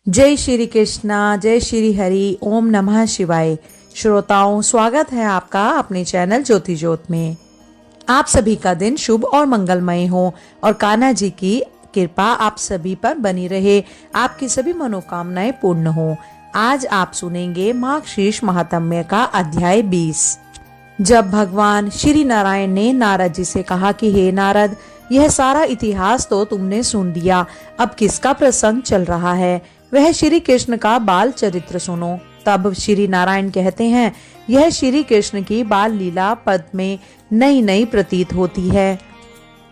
जय श्री कृष्णा, जय श्री हरि, ओम नमः शिवाय। श्रोताओं, स्वागत है आपका अपने चैनल ज्योति ज्योत में। आप सभी का दिन शुभ और मंगलमय हो और कान्हा जी की कृपा आप सभी पर बनी रहे, आपकी सभी मनोकामनाएं पूर्ण हो। आज आप सुनेंगे मार्गशीर्ष महात्म्य का अध्याय 20। जब भगवान श्री नारायण ने नारद जी से कहा कि हे नारद, यह सारा इतिहास तो तुमने सुन लिया, अब किसका प्रसंग चल रहा है, वह श्री कृष्ण का बाल चरित्र सुनो। तब श्री नारायण कहते हैं, यह श्री कृष्ण की बाल लीला पद में नई नई प्रतीत होती है।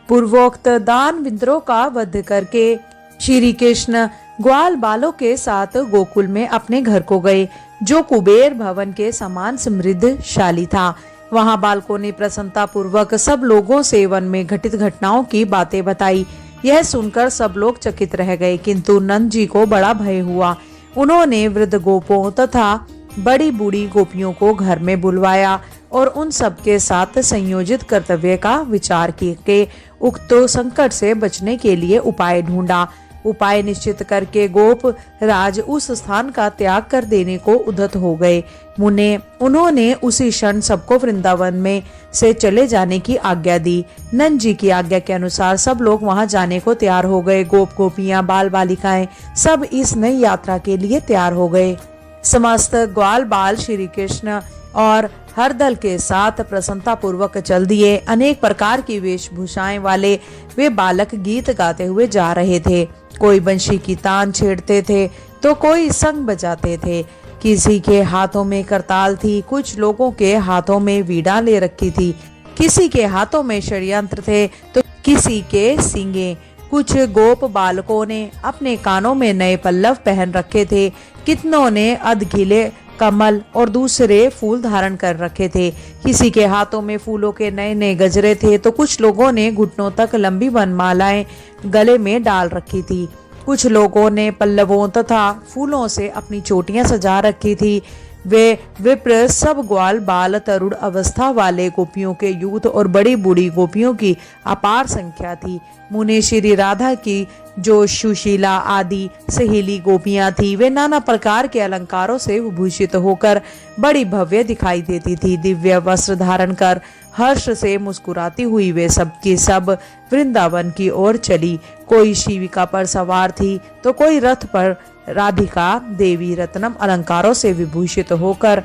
पूर्वोक्त दान विद्रोह का वध करके श्री कृष्ण ग्वाल बालों के साथ गोकुल में अपने घर को गए, जो कुबेर भवन के समान समृद्धशाली था। वहां बालकों ने प्रसन्नता पूर्वक सब लोगों से वन में घटित घटनाओं की बातें बताई। यह सुनकर सब लोग चकित रह गए, किंतु नंद जी को बड़ा भय हुआ। उन्होंने वृद्ध गोपों तथा बड़ी बूढ़ी गोपियों को घर में बुलवाया और उन सब के साथ संयोजित कर्तव्य का विचार करके उक्त संकट से बचने के लिए उपाय ढूंढा। उपाय निश्चित करके गोप राज उस स्थान का त्याग कर देने को उद्यत हो गए। उन्होंने उसी क्षण सबको वृंदावन में से चले जाने की आज्ञा दी। नंद जी की आज्ञा के अनुसार सब लोग वहां जाने को तैयार हो गए। गोप गोपियां, बाल बालिकाएं सब इस नई यात्रा के लिए तैयार हो गए। समस्त ग्वाल बाल श्री कृष्ण और हर दल के साथ प्रसन्नता पूर्वक चल दिए। अनेक प्रकार की वेशभूषाएं वाले वे बालक गीत गाते हुए जा रहे थे। कोई बंशी की तान छेड़ते थे तो कोई संग बजाते थे। किसी के हाथों में करताल थी, कुछ लोगों के हाथों में वीणा ले रखी थी, किसी के हाथों में षड्यंत्र थे तो किसी के सींगे। कुछ गोप बालकों ने अपने कानों में नए पल्लव पहन रखे थे, कितनों ने अधखिले कमल और दूसरे फूल धारण कर रखे थे। किसी के हाथों में फूलों के नए नए गजरे थे तो कुछ लोगों ने घुटनों तक लंबी वनमालाएं गले में डाल रखी थी। कुछ लोगों ने पल्लवों तथा फूलों से अपनी चोटियां सजा रखी थी। वे विप्र सब ग्वाल बाल तरुण अवस्था वाले गोपियों के यूथ और बड़ी बूढ़ी गोपियों की अपार संख्या थी। मुने श्री राधा की जो सुशीला आदि सहेली गोपियां थी, वे नाना प्रकार के अलंकारों से विभूषित होकर बड़ी भव्य दिखाई देती थी। दिव्य वस्त्र धारण कर हर्ष से मुस्कुराती हुई वे सब की सब वृंदावन की ओर चली। कोई शिविका पर सवार थी तो कोई रथ पर। राधिका देवी रत्नम अलंकारों से विभूषित होकर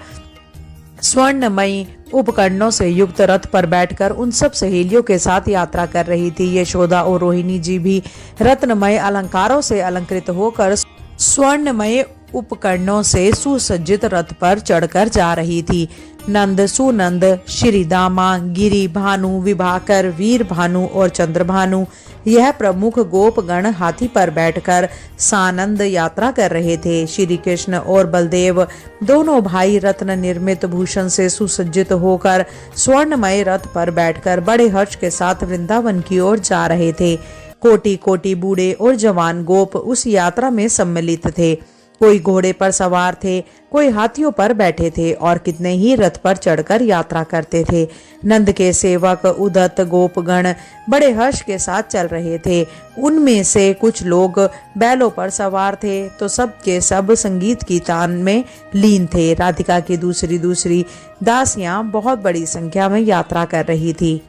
स्वर्णमयी उपकरणों से युक्त रथ पर बैठकर उन सब सहेलियों के साथ यात्रा कर रही थी। यशोदा और रोहिणी जी भी रत्नमय अलंकारों से अलंकृत होकर स्वर्णमय उपकरणों से सुसज्जित रथ पर चढ़कर जा रही थी। नंद, सुनंद, श्रीदामा, गिरि भानु, विभाकर, वीर भानु और चंद्र भानु, यह प्रमुख गोप गण हाथी पर बैठकर सानंद यात्रा कर रहे थे। श्री कृष्ण और बलदेव दोनों भाई रत्न निर्मित भूषण से सुसज्जित होकर स्वर्णमय रथ पर बैठकर बड़े हर्ष के साथ वृंदावन की ओर जा रहे थे। कोटि कोटि बूढ़े और जवान गोप उस यात्रा में सम्मिलित थे। कोई घोड़े पर सवार थे, कोई हाथियों पर बैठे थे और कितने ही रथ पर चढ़कर यात्रा करते थे। नंद के सेवक उदत गोपगण बड़े हर्ष के साथ चल रहे थे। उनमें से कुछ लोग बैलों पर सवार थे तो सब के सब संगीत की तान में लीन थे। राधिका की दूसरी दूसरी दासियां बहुत बड़ी संख्या में यात्रा कर रही थी।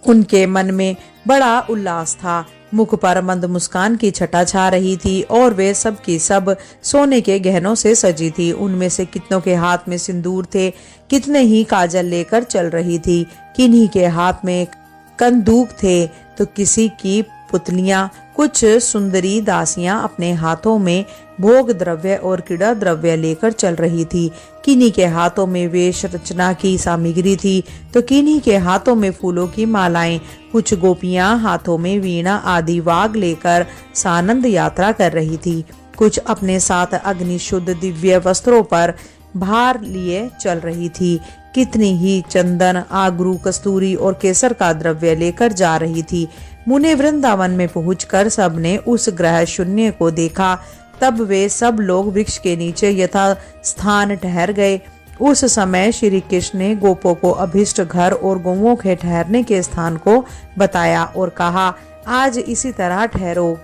उनके मन में बड़ा उल्लास था, मुख पर मंद मुस्कान की छटा छा रही थी और वे सब की सब सोने के गहनों से सजी थी। उनमें से कितनों के हाथ में सिंदूर थे, कितने ही काजल लेकर चल रही थी, किन्हीं के हाथ में कंदूक थे तो किसी की पुतलियां। कुछ सुंदरी दासियां अपने हाथों में भोग द्रव्य और क्रीड़ा द्रव्य लेकर चल रही थी। किन्हीं के हाथों में वेश रचना की सामग्री थी तो किन्हीं के हाथों में फूलों की मालाएं। कुछ गोपियां हाथों में वीणा आदि वाग लेकर सानंद यात्रा कर रही थी। कुछ अपने साथ अग्नि शुद्ध दिव्य वस्त्रों पर भार लिए चल रही थी। कितनी ही चंदन, आगरू, कस्तूरी और केसर का द्रव्य लेकर जा रही थी। मुने वृंदावन में पहुंचकर सबने उस ग्रह शून्य को देखा। तब वे सब लोग वृक्ष के नीचे यथा स्थान ठहर गए। उस समय श्री कृष्ण ने गोपों को अभिष्ट घर और गौओं के ठहरने के स्थान को बताया और कहा, आज इसी तरह ठहरो।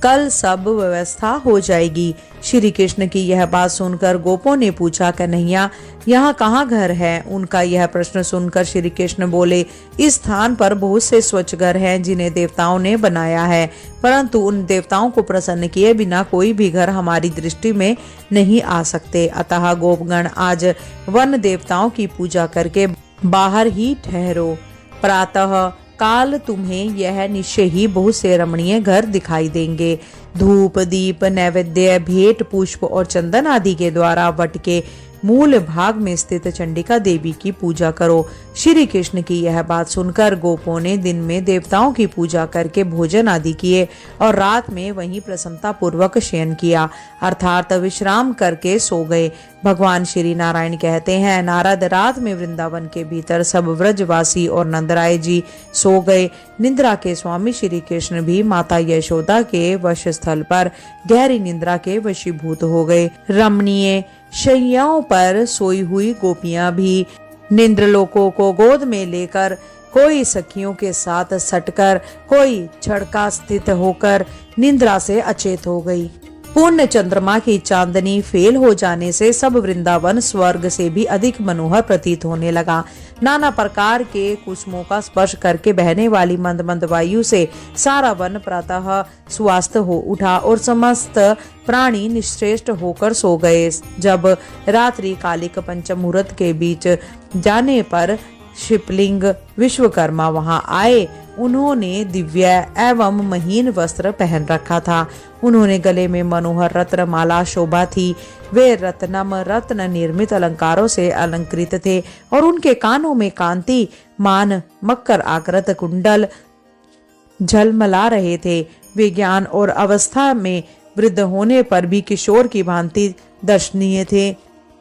कल सब व्यवस्था हो जाएगी। श्री कृष्ण की यह बात सुनकर गोपों ने पूछा, कन्हैया यहाँ कहाँ घर है? उनका यह प्रश्न सुनकर श्री कृष्ण बोले, इस स्थान पर बहुत से स्वच्छ घर हैं जिन्हें देवताओं ने बनाया है, परंतु उन देवताओं को प्रसन्न किए बिना कोई भी घर हमारी दृष्टि में नहीं आ सकते। अतः गोपगण आज वन देवताओं की पूजा करके बाहर ही ठहरो। प्रातः काल तुम्हें यह निश्चय ही बहुत से रमणीय घर दिखाई देंगे। धूप दीप नैवेद्य भेंट पुष्प और चंदन आदि के द्वारा वट के मूल भाग में स्थित चंडिका देवी की पूजा करो। श्री कृष्ण की यह बात सुनकर गोपों ने दिन में देवताओं की पूजा करके भोजन आदि किए और रात में वहीं प्रसन्नता पूर्वक शयन किया, अर्थात विश्राम करके सो गए। भगवान श्री नारायण कहते हैं, नारद रात में वृंदावन के भीतर सब व्रजवासी और नंदराय जी सो गए। निद्रा के स्वामी श्री कृष्ण भी माता यशोदा के वश स्थल पर गहरी निद्रा के वशीभूत हो गए। रमणीय शैयाओं पर सोई हुई गोपियां भी निद्रलोकों को गोद में लेकर, कोई सखियों के साथ सटकर, कोई छड़का स्थित होकर निद्रा से अचेत हो गई। पूर्ण चंद्रमा की चांदनी फेल हो जाने से सब वृंदावन स्वर्ग से भी अधिक मनोहर प्रतीत होने लगा। नाना प्रकार के कुसुमों का स्पर्श करके बहने वाली मंद मंद वायु से सारा वन प्रातः स्वस्थ हो उठा और समस्त प्राणी निश्चेष्ट होकर सो गए। जब रात्रि कालिक पंचम मुहूर्त के बीच जाने पर शिवलिंग विश्वकर्मा वहां आए। उन्होंने दिव्य एवं महीन वस्त्र पहन रखा था। उन्होंने गले में मनोहर रत्न माला शोभा थी। वे रत्नम रत्न निर्मित अलंकारों से अलंकृत थे और उनके कानों में कांति मान मकर आकृत कुंडल झलमला रहे थे। वे ज्ञान और अवस्था में वृद्ध होने पर भी किशोर की भांति दर्शनीय थे।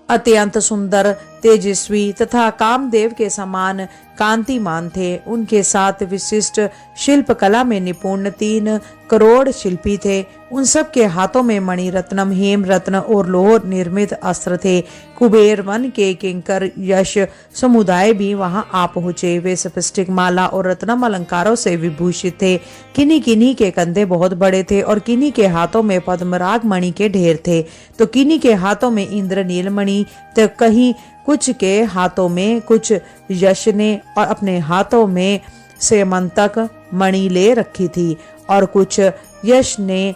अत्यंत सुंदर, तेजस्वी तथा कामदेव के समान कांतिमान थे। उनके साथ विशिष्ट शिल्प कला में निपुण 3 करोड़ शिल्पी थे। उन सब के हाथों में मणि रत्नम हेम रत्न और लोह निर्मित अस्त्र थे। कुबेर वन के किंकर यश समुदाय भी वहां आ पहुंचे। वे स्फटिक माला और रत्नम अलंकारों से विभूषित थे। किन्हीं किन्हीं के कंधे बहुत बड़े थे और किन्हीं के हाथों में पद्मराग मणि के ढेर थे, तो किन्हीं के हाथों में इंद्रनील मणि, तो कहीं कुछ के हाथों में कुछ यश ने और अपने हाथों में सेमंतक मणि ले रखी थी और कुछ यश ने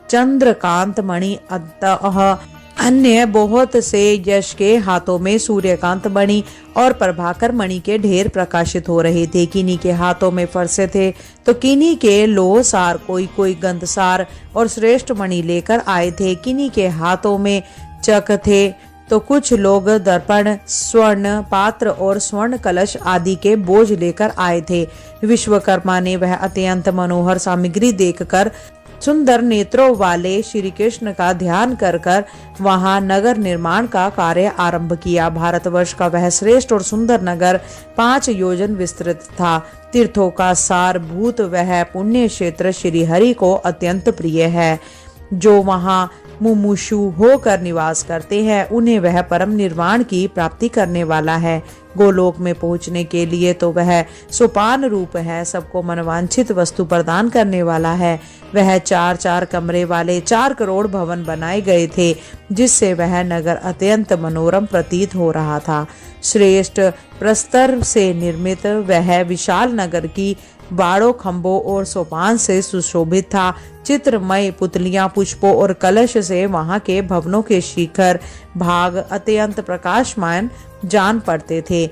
चंद्रकांत मणि, अतः अन्य बहुत से यश के हाथों में सूर्यकांत मणि और प्रभाकर मणि के ढेर प्रकाशित हो रहे थे। किन्हीं के हाथों में फरसे थे तो किन्हीं के लोह सार, कोई कोई गंधसार और श्रेष्ठ मणि लेकर आए थे। किन्हीं के हाथों में चक थे तो कुछ लोग दर्पण, स्वर्ण पात्र और स्वर्ण कलश आदि के बोझ लेकर आए थे। विश्वकर्मा ने वह अत्यंत मनोहर सामग्री देखकर सुंदर नेत्रों वाले श्री कृष्ण का ध्यान कर कर वहां नगर निर्माण का कार्य आरंभ किया। भारतवर्ष का वह श्रेष्ठ और सुंदर नगर 5 योजन विस्तृत था। तीर्थों का सारभूत वह पुण्य क्षेत्र श्री हरि को अत्यंत प्रिय है। जो वहां मुमुक्षु होकर निवास करते हैं उन्हें वह परम निर्वाण की प्राप्ति करने वाला है। गोलोक में पहुंचने के लिए तो वह सोपान रूप है, सबको मनवांछित वस्तु प्रदान करने वाला है। वह 4-4 कमरे वाले 4 करोड़ भवन बनाए गए थे, जिससे वह नगर अत्यंत मनोरम प्रतीत हो रहा था। श्रेष्ठ प्रस्तर से निर्मित वह विशाल नगर की बाड़ों, खंभों और सोपान से सुशोभित था। चित्रमय पुतलियां, पुष्पों और कलश से वहां के भवनों के शिखर भाग अत्यंत प्रकाशमान जान पड़ते थे।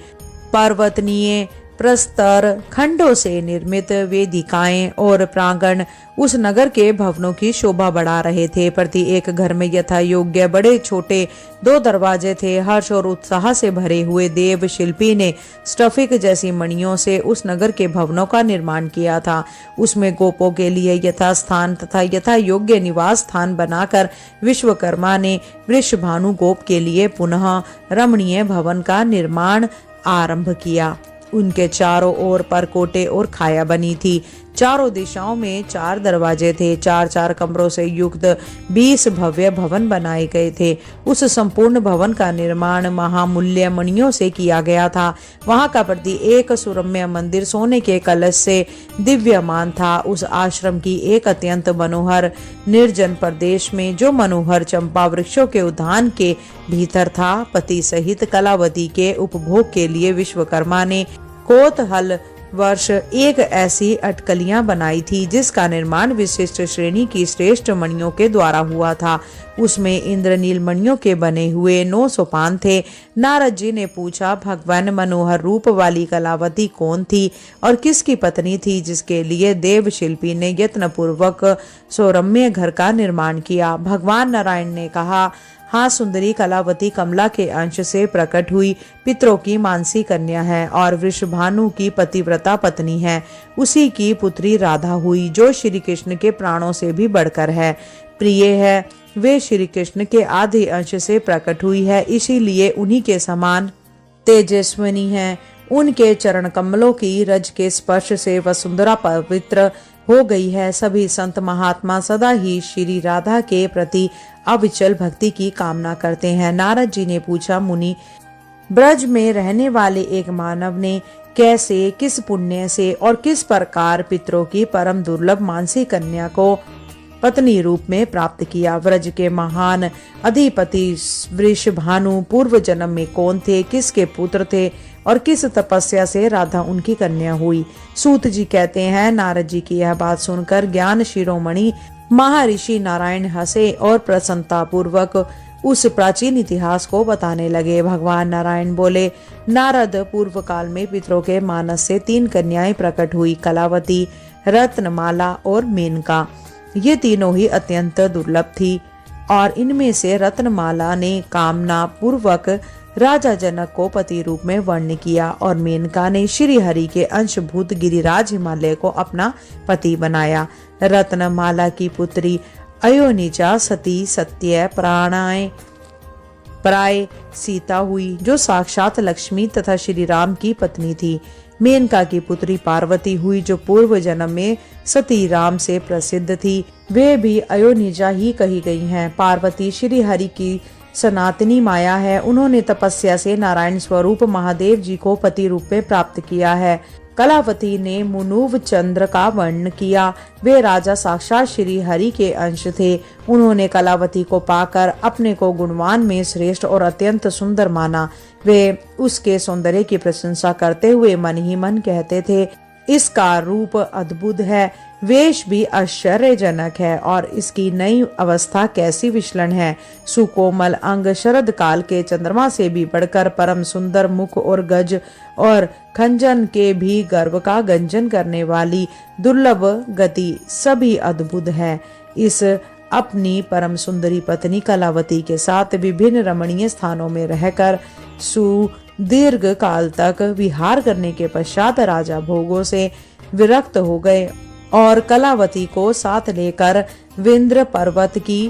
पर्वतनीय प्रस्तर खंडों से निर्मित वेदिकाएं और प्रांगण उस नगर के भवनों की शोभा बढ़ा रहे थे। प्रति एक घर में यथा योग्य बड़े छोटे 2 दरवाजे थे। हर्ष और उत्साह से भरे हुए देव शिल्पी ने स्फटिक जैसी मणियों से उस नगर के भवनों का निर्माण किया था। उसमें गोपों के लिए यथा स्थान तथा यथा योग्य निवास स्थान बनाकर विश्वकर्मा ने वृषभानु गोप के लिए पुनः रमणीय भवन का निर्माण आरंभ किया। उनके चारों ओर परकोटे और खाया बनी थी। चारों दिशाओं में 4 दरवाजे थे। 4-4 कमरों से युक्त 20 भव्य भवन बनाए गए थे। उस संपूर्ण भवन का निर्माण महामूल्य मणियों से किया गया था। वहां का प्रति एक सुरम्य मंदिर सोने के कलश से दिव्यमान था। उस आश्रम की एक अत्यंत मनोहर निर्जन प्रदेश में, जो मनोहर चंपा वृक्षों के उद्यान के भीतर था, पति सहित कलावती के उपभोग के लिए विश्वकर्मा ने कोतहल वर्ष एक ऐसी अटकलियां बनाई थी जिसका निर्माण विशिष्ट श्रेणी की श्रेष्ठ मणियों के द्वारा हुआ था। उसमें इंद्रनील मणियों के बने हुए 9 सोपान थे। नारद जी ने पूछा, भगवान मनोहर रूप वाली कलावती कौन थी और किसकी पत्नी थी जिसके लिए देव शिल्पी ने यत्न पूर्वक सौरम्य घर का निर्माण किया? भगवान नारायण ने कहा, हाँ, सुंदरी कलावती कमला के अंश से प्रकट हुई पितरों की मानसी कन्या है और वृषभानु की पतिव्रता पत्नी है। उसी की पुत्री राधा हुई, जो श्री कृष्ण के प्राणों से भी बढ़कर है, प्रिय है। वे श्री कृष्ण के आधे अंश से प्रकट हुई है, इसीलिए उन्हीं के समान तेजस्विनी है। उनके चरण कमलों की रज के स्पर्श से वसुंधरा पवित्र हो गई है। सभी संत महात्मा सदा ही श्री राधा के प्रति अविचल भक्ति की कामना करते हैं। नारद जी ने पूछा, मुनि, ब्रज में रहने वाले एक मानव ने कैसे, किस पुण्य से और किस प्रकार पितरों की परम दुर्लभ मानसी कन्या को पत्नी रूप में प्राप्त किया? व्रज के महान अधिपति वृषभानु पूर्व जन्म में कौन थे, किसके पुत्र थे और किस तपस्या से राधा उनकी कन्या हुई? सूत जी कहते हैं, नारद जी की यह बात सुनकर ज्ञान शिरोमणि महर्षि नारायण हंसे और प्रसन्नता पूर्वक उस प्राचीन इतिहास को बताने लगे। भगवान नारायण बोले, नारद, पूर्व काल में पितरों के मानस से 3 कन्याएं प्रकट हुई, कलावती, रत्नमाला और मेनका। ये तीनों ही अत्यंत दुर्लभ थी और इनमें से रत्नमाला ने कामना पूर्वक राजा जनक को पति रूप में वर्ण किया और मेनका ने श्री हरि के अंशभूत गिरिराज हिमालय को अपना पति बनाया। रत्नमाला की पुत्री अयोनिजा सती सत्य प्राय सीता हुई, जो साक्षात लक्ष्मी तथा श्री राम की पत्नी थी। मेनका की पुत्री पार्वती हुई, जो पूर्व जन्म में सती राम से प्रसिद्ध थी। वे भी अयोनिजा ही कही गई हैं। पार्वती श्री हरि की सनातनी माया है। उन्होंने तपस्या से नारायण स्वरूप महादेव जी को पति रूप में प्राप्त किया है। कलावती ने मुनुव चंद्र का वर्ण किया। वे राजा साक्षात श्री हरि के अंश थे। उन्होंने कलावती को पाकर अपने को गुणवान में श्रेष्ठ और अत्यंत सुंदर माना। वे उसके सौंदर्य की प्रशंसा करते हुए मन ही मन कहते थे, इसका रूप अद्भुत है, वेश भी आश्चर्यजनक है और इसकी नई अवस्था कैसी विचलन है। सुकोमल अंग, शरद काल के चंद्रमा से भी बढ़कर परम सुंदर मुख और गज और खंजन के भी गर्व का गंजन करने वाली दुर्लभ गति, सभी अद्भुत है। इस अपनी परम सुंदरी पत्नी कलावती के साथ विभिन्न रमणीय स्थानों में रहकर सुदीर्घ काल तक विहार करने के पश्चात राजा भोगों से विरक्त हो गए और कलावती को साथ लेकर विंध्य पर्वत की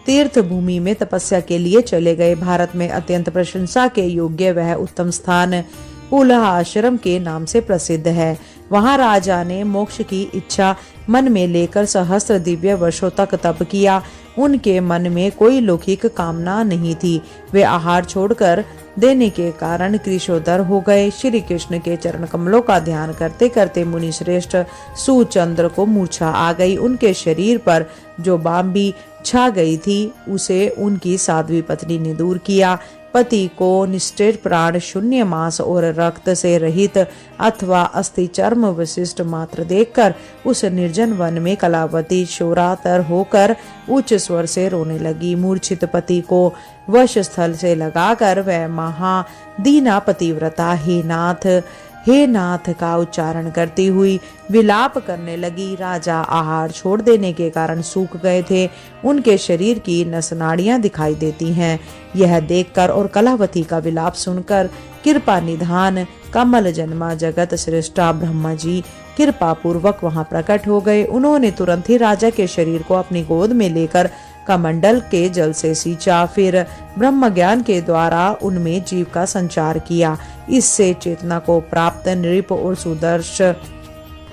तीर्थ भूमि में तपस्या के लिए चले गए। भारत में अत्यंत प्रशंसा के योग्य वह उत्तम स्थान पुलह आश्रम के नाम से प्रसिद्ध है। वहां राजा ने मोक्ष की इच्छा मन में लेकर सहस्त्र दिव्य वर्षों तक तप किया। उनके मन में कोई लौकिक कामना नहीं थी। वे आहार छोड़कर देने के कारण कृशोदर हो गए। श्री कृष्ण के चरण कमलों का ध्यान करते करते मुनि श्रेष्ठ सुचंद्र को मूर्छा आ गई। उनके शरीर पर जो बाम्बी छा गई थी उसे उनकी साध्वी पत्नी ने दूर किया। पति को निष्ठेर प्राण शून्य मांस और रक्त से रहित अथवा अस्थि चर्म विशिष्ट मात्र देखकर उस निर्जन वन में कलावती शोरातर होकर उच्च स्वर से रोने लगी। मूर्छित पति को वश स्थल से लगाकर वह महादीना पतिव्रता हे नाथ का उच्चारण करती हुई विलाप करने लगी। राजा आहार छोड़ देने के कारण सूख गए थे। उनके शरीर की नसनाड़ियां दिखाई देती हैं। यह देखकर और कलावती का विलाप सुनकर कृपा निधान कमल जन्मा जगत श्रेष्ठा ब्रह्मा जी कृपा पूर्वक वहां प्रकट हो गए। उन्होंने तुरंत ही राजा के शरीर को अपनी गोद में लेकर कमंडल के जल से सींचा, फिर ब्रह्म ज्ञान के द्वारा उनमें जीव का संचार किया। इससे चेतना को प्राप्त नृप और सुदर्श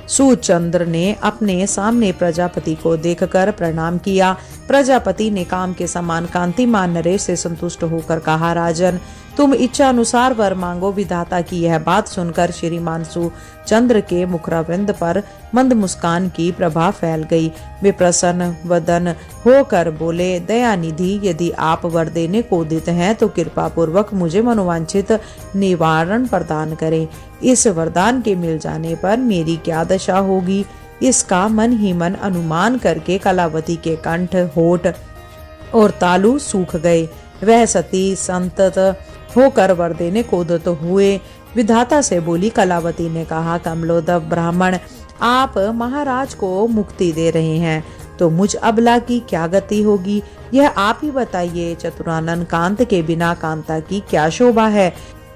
सूर्यचंद्र ने अपने सामने प्रजापति को देखकर प्रणाम किया। प्रजापति ने काम के समान कांतिमान नरेश से संतुष्ट होकर कहा, राजन, तुम इच्छा अनुसार वर मांगो। विधाता की यह बात सुनकर श्रीमान सूर्यचंद्र के मुखरावृंद पर मंद मुस्कान की प्रभा फैल गई। वे प्रसन्न वदन होकर बोले, दयानिधि, यदि आप वर देने को उदित हैं तो कृपा पूर्वक मुझे मनोवांछित निवारण प्रदान करें। इस वरदान के मिल जाने पर मेरी क्या दशा होगी, इसका मन ही मन अनुमान करके कलावती के कंठ, होठ और तालु सूख गए। वह सती संतत होकर वर देने को उद्यत हुए। विधाता से बोली। कलावती ने कहा, कमलोदर ब्राह्मण, आप महाराज को मुक्ति दे रहे हैं तो मुझ अबला की क्या गति होगी, यह आप ही बताइए। चतुरानन कांत के बिना कांता की क्या शोभा है।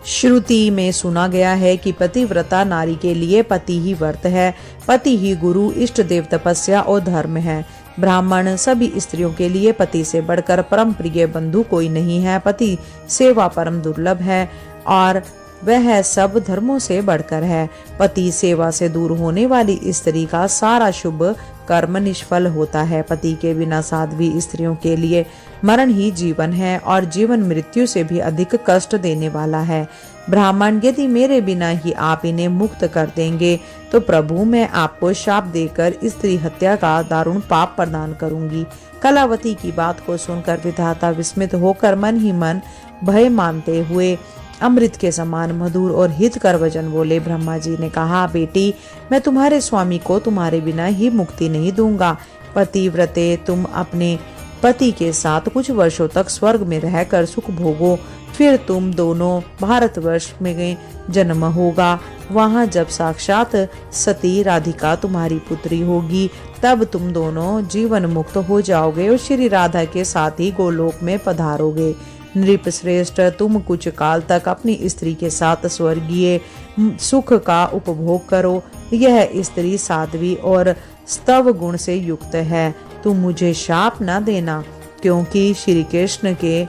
श्रुति में सुना गया है कि पतिव्रता नारी के लिए पति ही व्रत है, पति ही गुरु, इष्ट देव, तपस्या और धर्म है। ब्राह्मण सभी स्त्रियों के लिए पति से बढ़कर परम प्रिय बंधु कोई नहीं है। पति सेवा परम दुर्लभ है और वह सब धर्मों से बढ़कर है। पति सेवा से दूर होने वाली स्त्री का सारा शुभ कर्म निष्फल होता है। पति के बिना साध्वी स्त्रियों के लिए मरण ही जीवन है और जीवन मृत्यु से भी अधिक कष्ट देने वाला है। ब्राह्मण, यदि मेरे बिना ही आप इन्हें मुक्त कर देंगे तो प्रभु मैं आपको शाप देकर स्त्री हत्या का दारुण पाप प्रदान करूंगी। कलावती की बात को सुनकर विधाता विस्मित होकर मन ही मन भय मानते हुए अमृत के समान मधुर और हितकर वचन बोले। ब्रह्मा जी ने कहा, बेटी, मैं तुम्हारे स्वामी को तुम्हारे बिना ही मुक्ति नहीं दूंगा। पतिव्रते, तुम अपने पति के साथ कुछ वर्षों तक स्वर्ग में रहकर सुख भोगो, फिर तुम दोनों भारतवर्ष में जन्म होगा। वहां जब साक्षात सती राधिका तुम्हारी पुत्री होगी तब तुम दोनों जीवन मुक्त हो जाओगे और श्री राधा के साथ ही गोलोक में पधारोगे। नृप श्रेष्ठ, तुम कुछ काल तक अपनी स्त्री के साथ स्वर्गीय सुख का उपभोग करो। यह स्त्री साध्वी और स्तव गुण से युक्त है। तुम मुझे शाप न देना, क्योंकि श्री कृष्ण के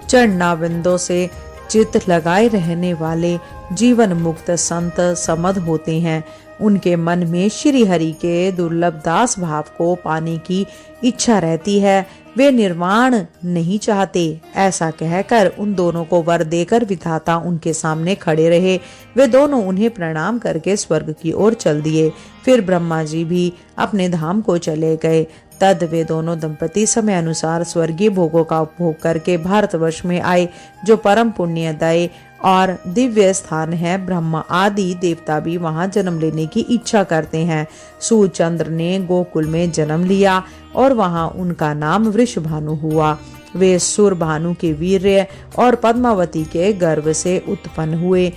चरणाविंदों से चित्त लगाए रहने वाले जीवन मुक्त संत समद होते हैं। उनके मन में श्री हरि के दुर्लभ दास भाव को पाने की इच्छा रहती है, वे निर्वाण नहीं चाहते। ऐसा कहकर उन दोनों को वर देकर विधाता उनके सामने खड़े रहे। वे दोनों उन्हें प्रणाम करके स्वर्ग की ओर चल दिए। फिर ब्रह्मा जी भी अपने धाम को चले गए। तद वे दोनों दंपति समय अनुसार स्वर्गीय भोगों का उपभोग करके भारतवर्ष में आए, जो परम पुण्यदायी और दिव्य स्थान है। ब्रह्मा आदि देवता भी वहां जन्म लेने की इच्छा करते हैं। सूर्यचंद्र ने गोकुल में जन्म लिया और वहां उनका नाम वृषभानु हुआ। वे सुरभानु के वीर्य और पद्मावती के गर्भ से उत्पन्न हुए।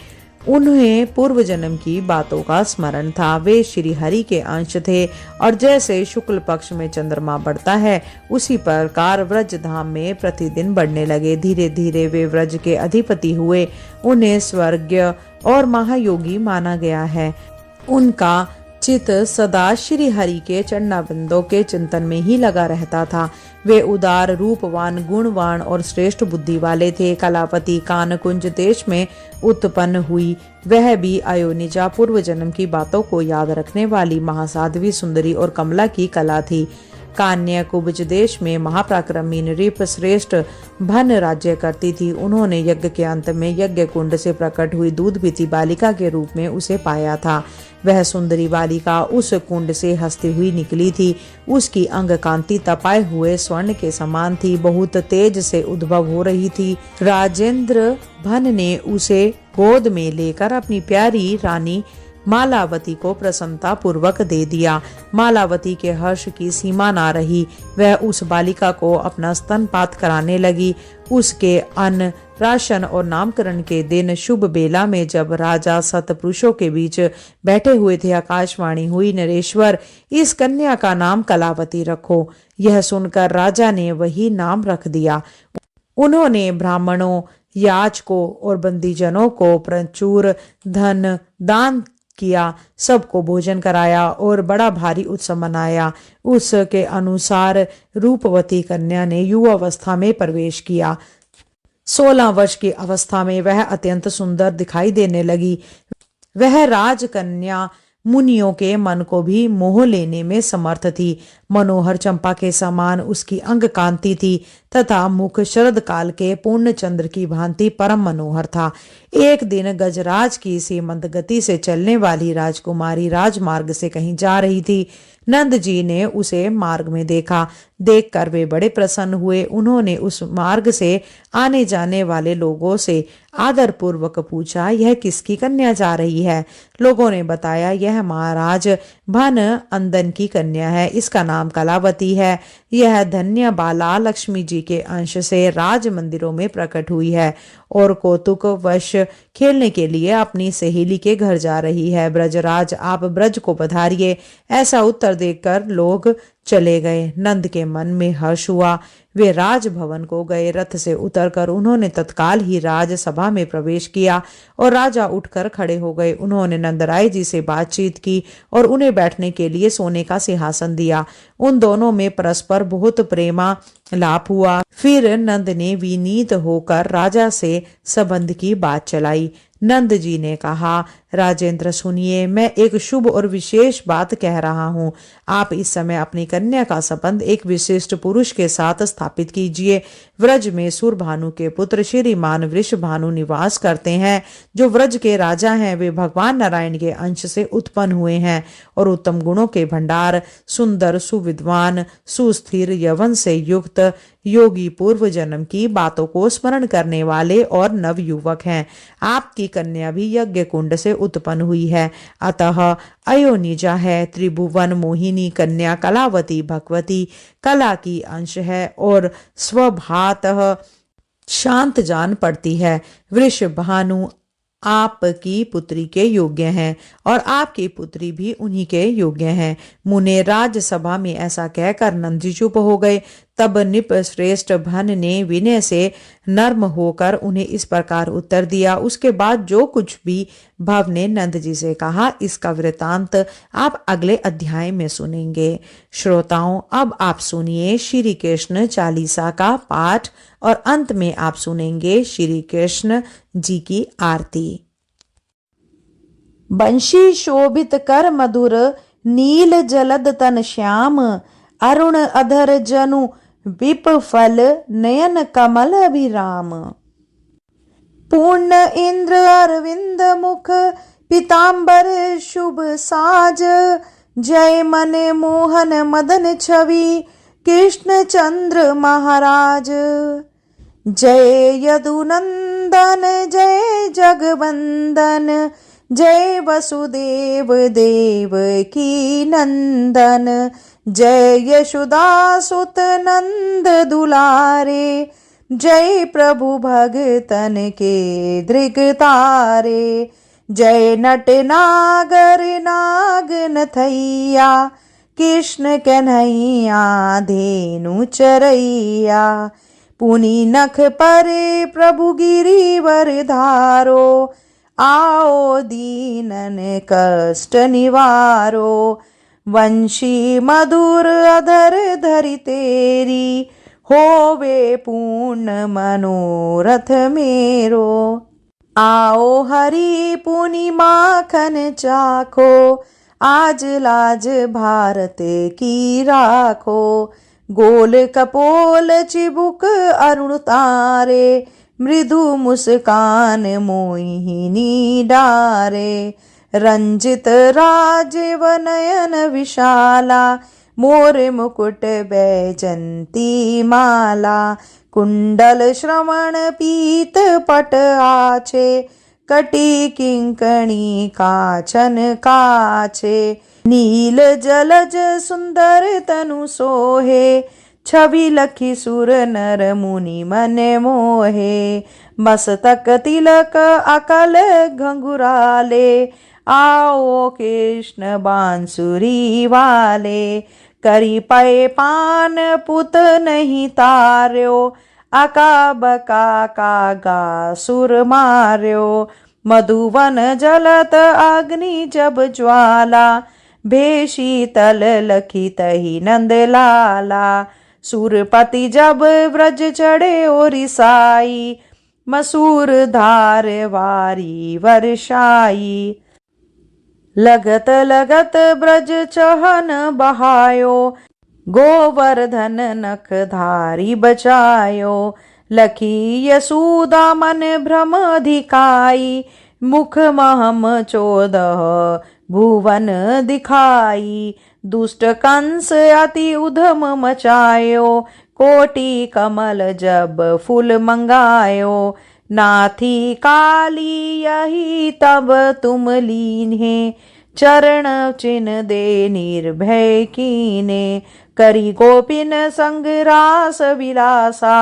उन्हें पूर्व जन्म की बातों का स्मरण था। वे श्री हरि के अंश थे और जैसे शुक्ल पक्ष में चंद्रमा बढ़ता है उसी प्रकार व्रज धाम में प्रतिदिन बढ़ने लगे। धीरे धीरे वे व्रज के अधिपति हुए। उन्हें स्वर्गीय और महायोगी माना गया है। उनका चित सदा श्री हरि के चरणाविंदों के चिंतन में ही लगा रहता था। वे उदार, रूपवान, गुणवान और श्रेष्ठ बुद्धि वाले थे। कलावती कानकुंज देश में उत्पन्न हुई। वह भी अयोनिजा पूर्व जन्म की बातों को याद रखने वाली महासाध्वी, सुंदरी और कमला की कला थी। कान्याकुब्ज देश में महापराक्रमी नृप श्रेष्ठ भन राज्य करती थी। उन्होंने यज्ञ के अंत में यज्ञ कुंड से प्रकट हुई दूध पीती बालिका के रूप में उसे पाया था। वह सुंदरी बालिका उस कुंड से हंसती हुई निकली थी। उसकी अंग कांति तपाए हुए स्वर्ण के समान थी, बहुत तेज से उद्भव हो रही थी। राजेंद्र भन ने उसे गोद में लेकर अपनी प्यारी रानी मालावती को प्रसन्नता पूर्वक दे दिया। मालावती के हर्ष की सीमा ना रही। वह उस बालिका को अपना स्तनपात कराने लगी। उसके अन्न प्राशन और नामकरण के दिन शुभ बेला में जब राजा सतपुरुषों के बीच बैठे हुए थे, आकाशवाणी हुई, नरेश्वर, इस कन्या का नाम कलावती रखो। यह सुनकर राजा ने वही नाम रख दिया। उन्होंने ब्राह्मणों, याचकों और बंदीजनों को प्रचुर धन दान किया, सबको भोजन कराया और बड़ा भारी उत्सव मनाया। उसके अनुसार रूपवती कन्या ने युवावस्था में प्रवेश किया। 16 वर्ष की अवस्था में वह अत्यंत सुंदर दिखाई देने लगी। वह राजकन्या मुनियों के मन को भी मोह लेने में समर्थ थी। मनोहर चंपा के समान उसकी अंग कांति थी तथा मुख शरद काल के पूर्ण चंद्र की भांति परम मनोहर था। एक दिन गजराज की सी मंद गति से चलने वाली राजकुमारी राजमार्ग से कहीं जा रही थी। नंद जी ने उसे मार्ग में देखा। देखकर वे बड़े प्रसन्न हुए। उन्होंने उस मार्ग से आने जाने वाले लोगों से आदर पूर्वक पूछा, यह किसकी कन्या जा रही है? लोगों ने बताया, यह महाराज भन अंदन की कन्या है, इसका नाम कलावती है। यह धन्य बाला लक्ष्मी जी के अंश से राज मंदिरों में प्रकट हुई है और कौतुक वश खेलने के लिए अपनी सहेली के घर जा रही है। ब्रजराज, आप ब्रज को पधारिए। ऐसा उत्तर देकर लोग चले गए। नंद के मन में हर्ष हुआ। वे राजभवन को गए। रथ से उतरकर उन्होंने तत्काल ही राजसभा में प्रवेश किया और राजा उठकर खड़े हो गए। उन्होंने नंदराय जी से बातचीत की और उन्हें बैठने के लिए सोने का सिंहासन दिया। उन दोनों में परस्पर बहुत प्रेमा लाप हुआ। फिर नंद ने विनीत होकर राजा से संबंध की बात चलाई। नंद जी ने कहा, राजेंद्र सुनिए, मैं एक शुभ और विशेष बात कह रहा हूँ। आप इस समय अपनी कन्या का संबंध एक विशिष्ट पुरुष के साथ स्थापित कीजिए। व्रज में सूरभानु के पुत्र श्रीमान वृषभानु निवास करते हैं, जो व्रज के राजा हैं। वे भगवान नारायण के अंश से उत्पन्न हुए हैं और उत्तम गुणों के भंडार, सुंदर, सुविद्वान, सुस्थिर, यौवन से युक्त, योगी, पूर्व जन्म की बातों को स्मरण करने वाले और नवयुवक हैं। आपकी कन्या भी यज्ञ कुंड से उत्पन्न हुई है, अतः अयोनिजा है। त्रिभुवन मोहिनी कन्या कलावती भगवती कला की अंश है और स्वभावतः शांत जान पड़ती है। वृषभानु आपकी पुत्री के योग्य हैं और आपकी पुत्री भी उन्हीं के योग्य हैं। मुने राजसभा में ऐसा कहकर नंद जी चुप हो गए। तब निप श्रेष्ठ भन ने विनय से नर्म होकर उन्हें इस प्रकार उत्तर दिया। उसके बाद जो कुछ भी भव ने नंद जी से कहा, इसका वृतांत आप अगले अध्याय में सुनेंगे। श्रोताओं, अब आप सुनिए श्री कृष्ण चालीसा का पाठ और अंत में आप सुनेंगे श्री कृष्ण जी की आरती। बंशी शोभित कर मधुर, नील जलद तन श्याम, अरुण अधर जनु विप फल, नयन कमल अभिराम। पूर्ण इंद्र अरविंद मुख, पीतांबर शुभ साज, जय मन मोहन मदन छवि, कृष्ण चंद्र महाराज। जय यदुनंदन जय जगवंदन, जय वसुदेव देव की नंदन, जय यशोदा सुत नंद दुलारे, जय प्रभु भगतन के दृग तारे। जय नट नागर नाग नथैया, कृष्ण कन्हैया धेनु चरैया। पुनि नख परे प्रभु गिरिवर धारो, आओ दीनन कष्ट निवारो। वंशी मधुर अधर धरि तेरी, होवे पूर्ण मनोरथ मेरो। आओ हरि पुनि माखन चाखो, आज लाज भारत की राखो। गोल कपोल चिबुक अरुण तारे, मृदु मुस्कान मोहिनी डारे। रंजित राजीव नयन विशाला, मोर मुकुट बैजंती माला। कुंडल श्रवण पीत पट आछे, कटी किंकणी काचन काछे। नील जलज सुंदर तनु सोहे, छवि लखी सुर नर मुनि मन मोहे। मस्तक तिलक अकल घंघुराले, आओ कृष्ण बांसुरी वाले। करी पय पान पुत नहीं तार्यो, अका बका कागा सुर मार्यो। मधुवन जलत अग्नि जब ज्वाला, भेशीतल लखी तही नंद लाला। सूरपति जब व्रज चढ़े ओरिसाई, मसूर धार वारी वर्षाई। लगत लगत ब्रज चहन बहायो, गोवर्धन नखधारी बचायो। लखी यशोदा मन भ्रम धिकाई, मुख महम 14 भुवन दिखाई। दुष्ट कंस अति उधम मचायो, कोटि कमल जब फूल मंगायो। नाथी काली यही तब तुम लीन्हे, चरण चिन्ह दे निर्भय कीने। करी गोपिन संग रास विलासा,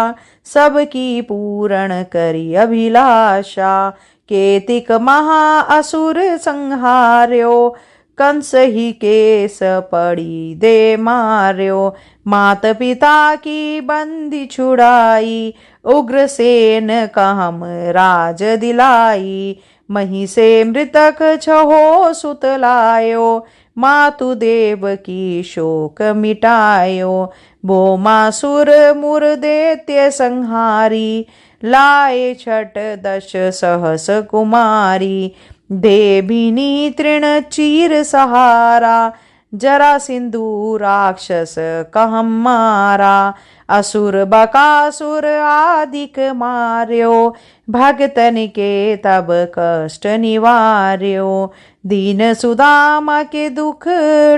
सबकी पूर्ण करी अभिलाषा। केतिक महा असुर संहार्यो, कंस ही केस पड़ी दे मार्यो। मात पिता की बंदी छुड़ाई, उग्रसेन कहम राज दिलाई। मही से मृतक छहो सुत लायो, मातु देव की शोक मिटायो। भौमासुर मुर दैत्य संहारी, लाए छठ दश सहस कुमारी। देभिनी तृण चीर सहारा, जरा सिंधु राक्षस कहम मारा। असुर बकासुर आदिक मार्यो, भगतन के तब कष्ट निवार्यो। दीन सुदामा के दुख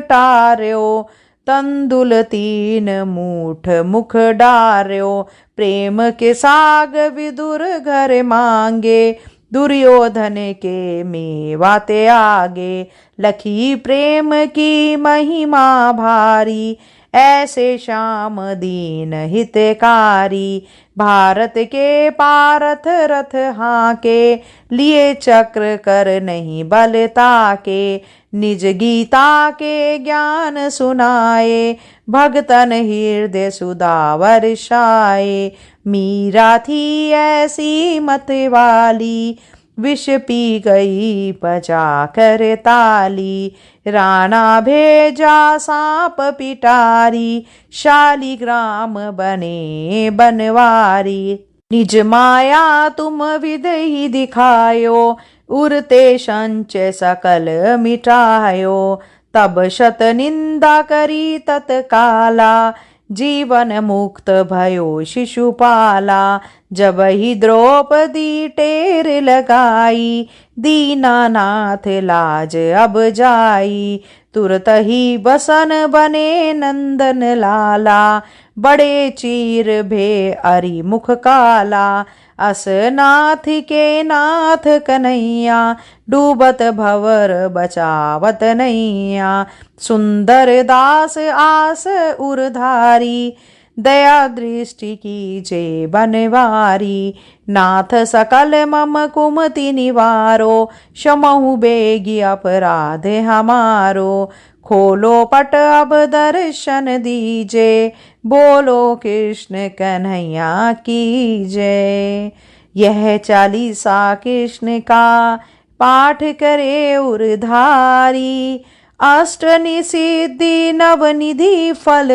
टार्यो, तंदुल 3 मूठ मुख डार्यो। प्रेम के साग विदुर घर मांगे, दुर्योधन के मेवा त्यागे। लखी प्रेम की महिमा भारी, ऐसे श्याम दीन हितकारी। भारत के पारथ रथ हाके, लिए चक्र कर नहीं बल ताके। निज गीता के ज्ञान सुनाए, भगतन हृदय सुधा वर्षाए। मीरा थी ऐसी मत वाली, विष पी गई पचा कर ताली। राणा भेजा सांप पिटारी, शालिग्राम बने बनवारी। निज माया तुम विधि दिखायो, उरते संचय सकल मिटायो। तब शत निंदा करी तत्काला, जीवन मुक्त भयो शिशुपाला। जब ही द्रौपदी टेर लगाई, दीनानाथ लाज अब जाई। तुरत ही बसन बने नंदन लाला, बड़े चीर भे अरि मुख काला। अस नाथ के नाथ कन्हैया, डूबत भवर बचावत नैया। सुंदर दास आस उरधारी, दया दृष्टि की जे बनवारी। नाथ सकल मम कुमति निवारो, क्षमहु बेगी अपराध हमारो। खोलो पट अब दर्शन दीजे, बोलो कृष्ण कन्हैया की जय। यह 40 कृष्ण का पाठ करे उरधारी, अष्ट निसिद्धि नवनिधि फल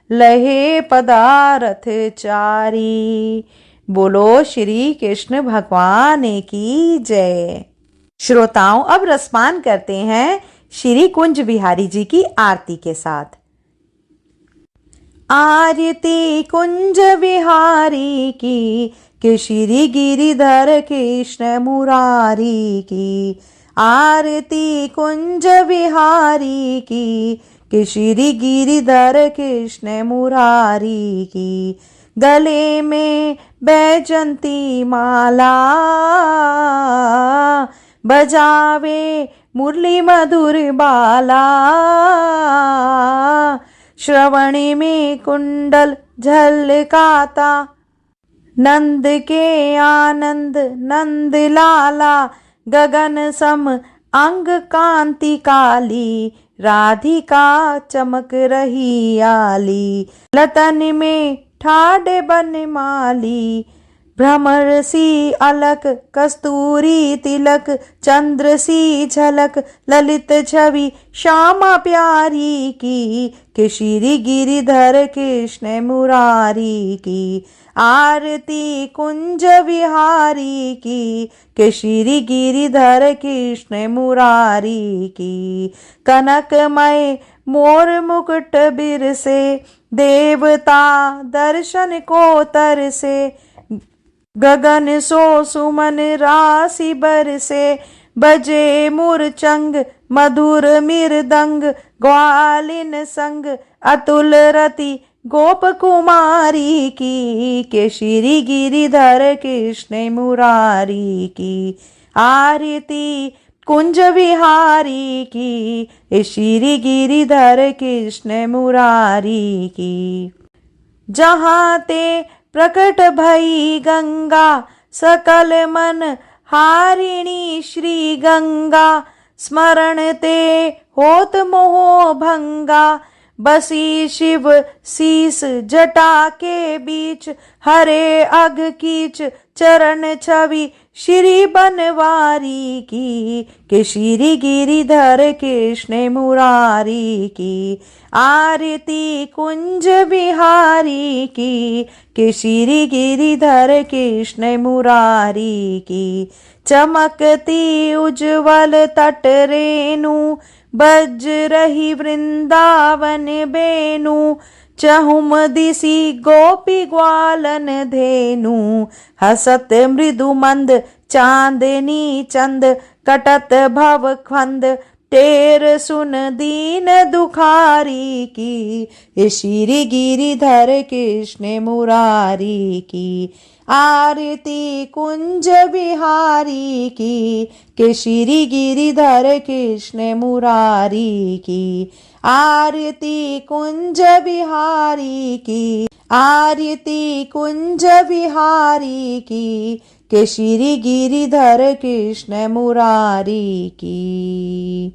लहे पदारथ चारी। बोलो श्री कृष्ण भगवान की जय। श्रोताओं, अब रसपान करते हैं श्री कुंज बिहारी जी की आरती के साथ। आरती कुंज बिहारी की, कि श्री गिरिधर कृष्ण मुरारी की। आरती कुंज बिहारी की, कि श्री गिरिधर कृष्ण मुरारी की। गले में बैजंती माला, बजावे मुरली मधुर बाला। श्रवण में कुंडल झलकाता, नंद के आनंद नंद लाला। गगन सम अंग कांति काली, राधिका चमक रही आली। लतन में ठाड़ बनमाली, भ्रमर सी अलक कस्तूरी तिलक। चंद्र सी झलक ललित छवि श्यामा प्यारी की, कि श्री गिरिधर कृष्ण मुरारी की। आरती कुंज विहारी की, के श्री गिरिधर कृष्ण मुरारी की। कनकमय मोर मुकुट बिरसे, देवता दर्शन को तरसे। गगन सो सुमन राशि बरसे, बजे मुरचंग मधुर मृदंग। ग्वालिन संग अतुल रति गोप कुमारी की, के श्री गिरिधर कृष्ण मुरारी की। आरती कुंज विहारी की, श्री गिरिधर कृष्ण मुरारी की। जहाँ ते प्रकट भई गंगा, सकल मन हारिणी श्री गंगा। स्मरण ते होत मोह भंगा, बसी शिव शीस जटा के बीच। हरे अघ कीच चरण छवि श्री बनवारी की, के श्री गिरिधर कृष्ण मुरारी की। आरती कुंज विहारी की, के श्री गिरिधर कृष्ण मुरारी की। चमकती उज्ज्वल तट रेणु, बज रही वृंदावन बेनु। चहुम दिसी गोपी ग्वालन धेनु, हसत मृदु मंद चांदनी चंद। कटत भव खंद टेर सुन दीन दुखारी की, श्री गिरिधर कृष्ण मुरारी की। आरती कुंज विहारी की, के श्री गिरिधर कृष्ण मुरारी की। आरती कुंज विहारी की, आरती कुंज विहारी की, के श्री गिरिधर कृष्ण मुरारी की।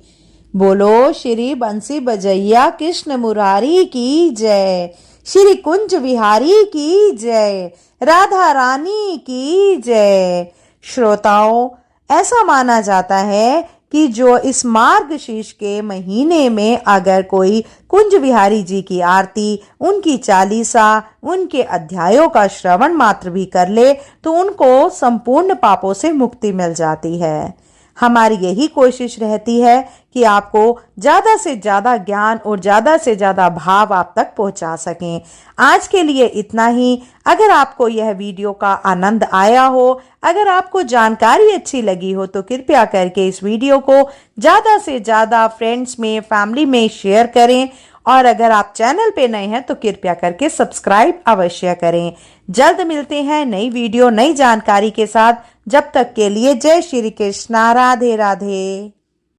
बोलो श्री बंसी बजैया कृष्ण मुरारी की जय। श्री कुंज विहारी की जय। राधा रानी की जय। श्रोताओं, ऐसा माना जाता है कि जो इस मार्गशीर्ष के महीने में अगर कोई कुंज विहारी जी की आरती, उनकी चालीसा, उनके अध्यायों का श्रवण मात्र भी कर ले तो उनको संपूर्ण पापों से मुक्ति मिल जाती है। हमारी यही कोशिश रहती है कि आपको ज़्यादा से ज़्यादा ज्ञान और ज़्यादा से ज़्यादा भाव आप तक पहुंचा सकें। आज के लिए इतना ही। अगर आपको यह वीडियो का आनंद आया हो, अगर आपको जानकारी अच्छी लगी हो तो कृपया करके इस वीडियो को ज़्यादा से ज़्यादा फ्रेंड्स में, फैमिली में शेयर करें। और अगर आप चैनल पे नए हैं तो कृपया करके सब्सक्राइब अवश्य करें। जल्द मिलते हैं नई वीडियो, नई जानकारी के साथ। जब तक के लिए जय श्री कृष्णा, राधे राधे।